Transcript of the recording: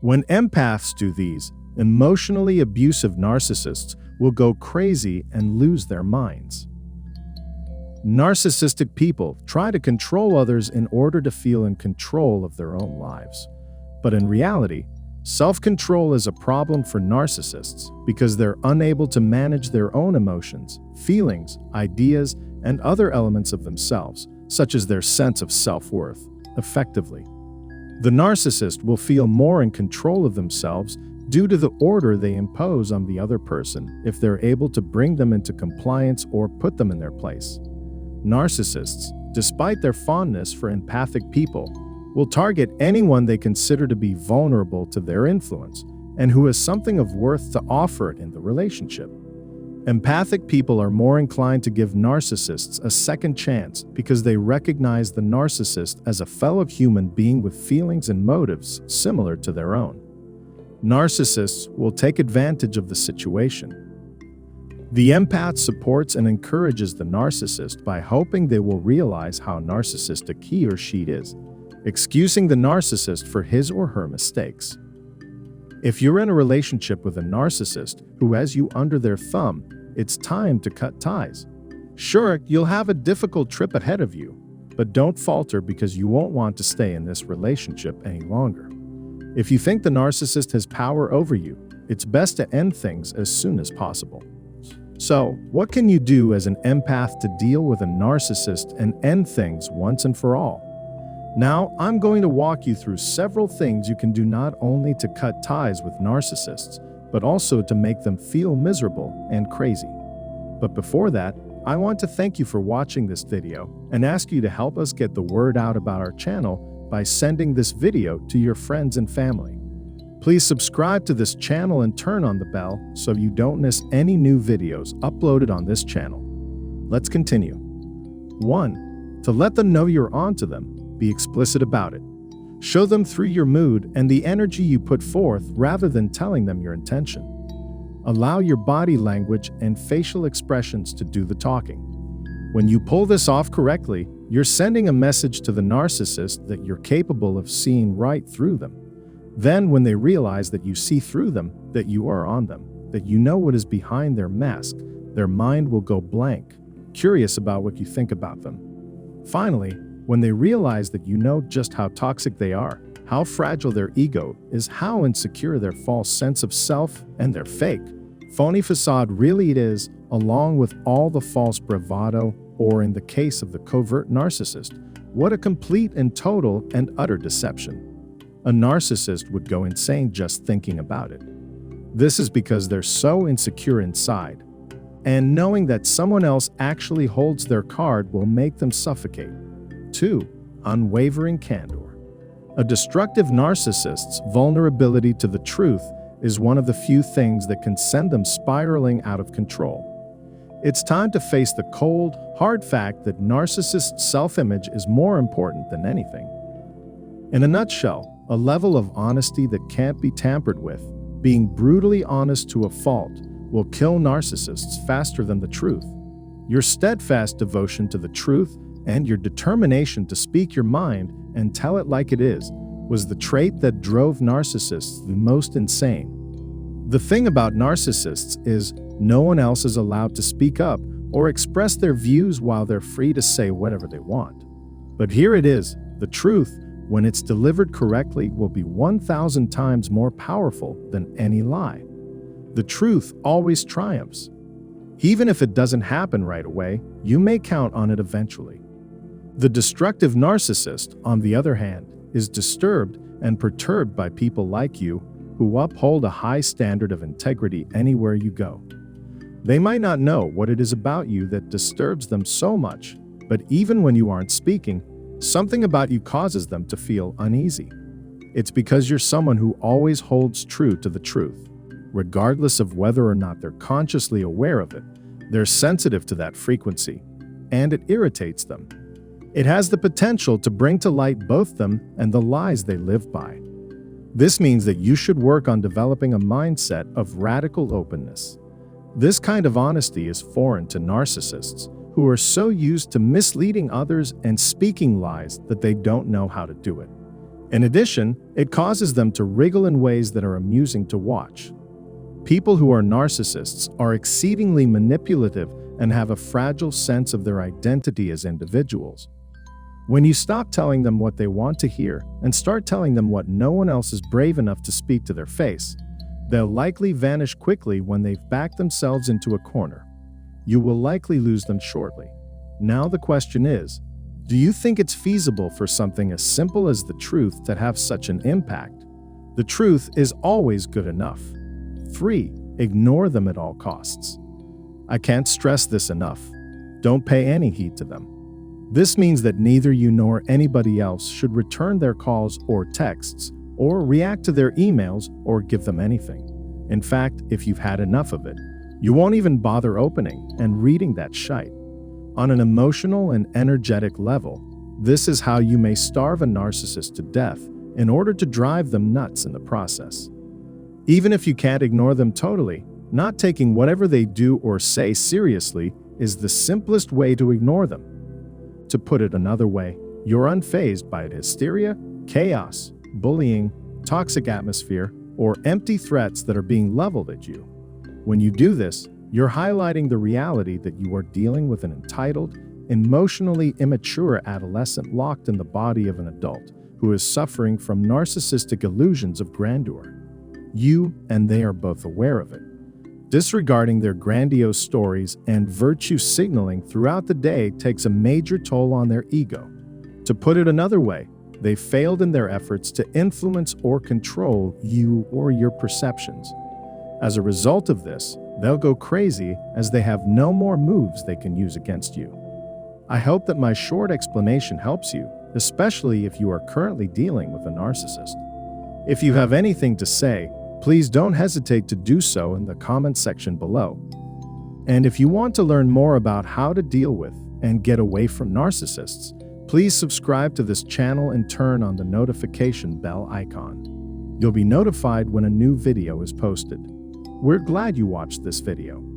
When empaths do these, emotionally abusive narcissists will go crazy and lose their minds. Narcissistic people try to control others in order to feel in control of their own lives. But in reality, self-control is a problem for narcissists because they're unable to manage their own emotions, feelings, ideas, and other elements of themselves, such as their sense of self-worth, effectively. The narcissist will feel more in control of themselves due to the order they impose on the other person if they're able to bring them into compliance or put them in their place. Narcissists, despite their fondness for empathic people, will target anyone they consider to be vulnerable to their influence and who has something of worth to offer in the relationship. Empathic people are more inclined to give narcissists a second chance because they recognize the narcissist as a fellow human being with feelings and motives similar to their own. Narcissists will take advantage of the situation. The empath supports and encourages the narcissist by hoping they will realize how narcissistic he or she is, excusing the narcissist for his or her mistakes. If you're in a relationship with a narcissist who has you under their thumb, it's time to cut ties. Sure, you'll have a difficult trip ahead of you, but don't falter because you won't want to stay in this relationship any longer. If you think the narcissist has power over you, it's best to end things as soon as possible. So, what can you do as an empath to deal with a narcissist and end things once and for all? Now, I'm going to walk you through several things you can do not only to cut ties with narcissists, but also to make them feel miserable and crazy. But before that, I want to thank you for watching this video and ask you to help us get the word out about our channel by sending this video to your friends and family. Please subscribe to this channel and turn on the bell so you don't miss any new videos uploaded on this channel. Let's continue. 1. To let them know you're onto them, be explicit about it. Show them through your mood and the energy you put forth rather than telling them your intention. Allow your body language and facial expressions to do the talking. When you pull this off correctly, you're sending a message to the narcissist that you're capable of seeing right through them. Then, when they realize that you see through them, that you are on them, that you know what is behind their mask, their mind will go blank, curious about what you think about them. Finally, when they realize that you know just how toxic they are, how fragile their ego is, how insecure their false sense of self and their fake, phony facade really is, along with all the false bravado, or in the case of the covert narcissist, what a complete and total and utter deception. A narcissist would go insane just thinking about it. This is because they're so insecure inside, and knowing that someone else actually holds their card will make them suffocate. 2. Unwavering Candor. A destructive narcissist's vulnerability to the truth is one of the few things that can send them spiraling out of control. It's time to face the cold, hard fact that narcissist self-image is more important than anything. In a nutshell, a level of honesty that can't be tampered with, being brutally honest to a fault, will kill narcissists faster than the truth. Your steadfast devotion to the truth and your determination to speak your mind and tell it like it is was the trait that drove narcissists the most insane. The thing about narcissists is no one else is allowed to speak up or express their views while they're free to say whatever they want. But here it is, the truth, when it's delivered correctly, will be 1,000 times more powerful than any lie. The truth always triumphs. Even if it doesn't happen right away, you may count on it eventually. The destructive narcissist, on the other hand, is disturbed and perturbed by people like you who uphold a high standard of integrity anywhere you go. They might not know what it is about you that disturbs them so much, but even when you aren't speaking, something about you causes them to feel uneasy. It's because you're someone who always holds true to the truth. Regardless of whether or not they're consciously aware of it, they're sensitive to that frequency, and it irritates them. It has the potential to bring to light both them and the lies they live by. This means that you should work on developing a mindset of radical openness. This kind of honesty is foreign to narcissists, who are so used to misleading others and speaking lies that they don't know how to do it. In addition, it causes them to wriggle in ways that are amusing to watch. People who are narcissists are exceedingly manipulative and have a fragile sense of their identity as individuals. When you stop telling them what they want to hear and start telling them what no one else is brave enough to speak to their face, they'll likely vanish quickly when they've backed themselves into a corner. You will likely lose them shortly. Now the question is, do you think it's feasible for something as simple as the truth to have such an impact? The truth is always good enough. 3. Ignore them at all costs. I can't stress this enough. Don't pay any heed to them. This means that neither you nor anybody else should return their calls or texts, or react to their emails or give them anything. In fact, if you've had enough of it, you won't even bother opening and reading that shite. On an emotional and energetic level, this is how you may starve a narcissist to death in order to drive them nuts in the process. Even if you can't ignore them totally, not taking whatever they do or say seriously is the simplest way to ignore them. To put it another way, you're unfazed by hysteria, chaos, bullying, toxic atmosphere, or empty threats that are being leveled at you. When you do this, you're highlighting the reality that you are dealing with an entitled, emotionally immature adolescent locked in the body of an adult who is suffering from narcissistic illusions of grandeur. You and they are both aware of it. Disregarding their grandiose stories and virtue signaling throughout the day takes a major toll on their ego. To put it another way, they failed in their efforts to influence or control you or your perceptions. As a result of this, they'll go crazy as they have no more moves they can use against you. I hope that my short explanation helps you, especially if you are currently dealing with a narcissist. If you have anything to say, please don't hesitate to do so in the comment section below. And if you want to learn more about how to deal with and get away from narcissists, please subscribe to this channel and turn on the notification bell icon. You'll be notified when a new video is posted. We're glad you watched this video.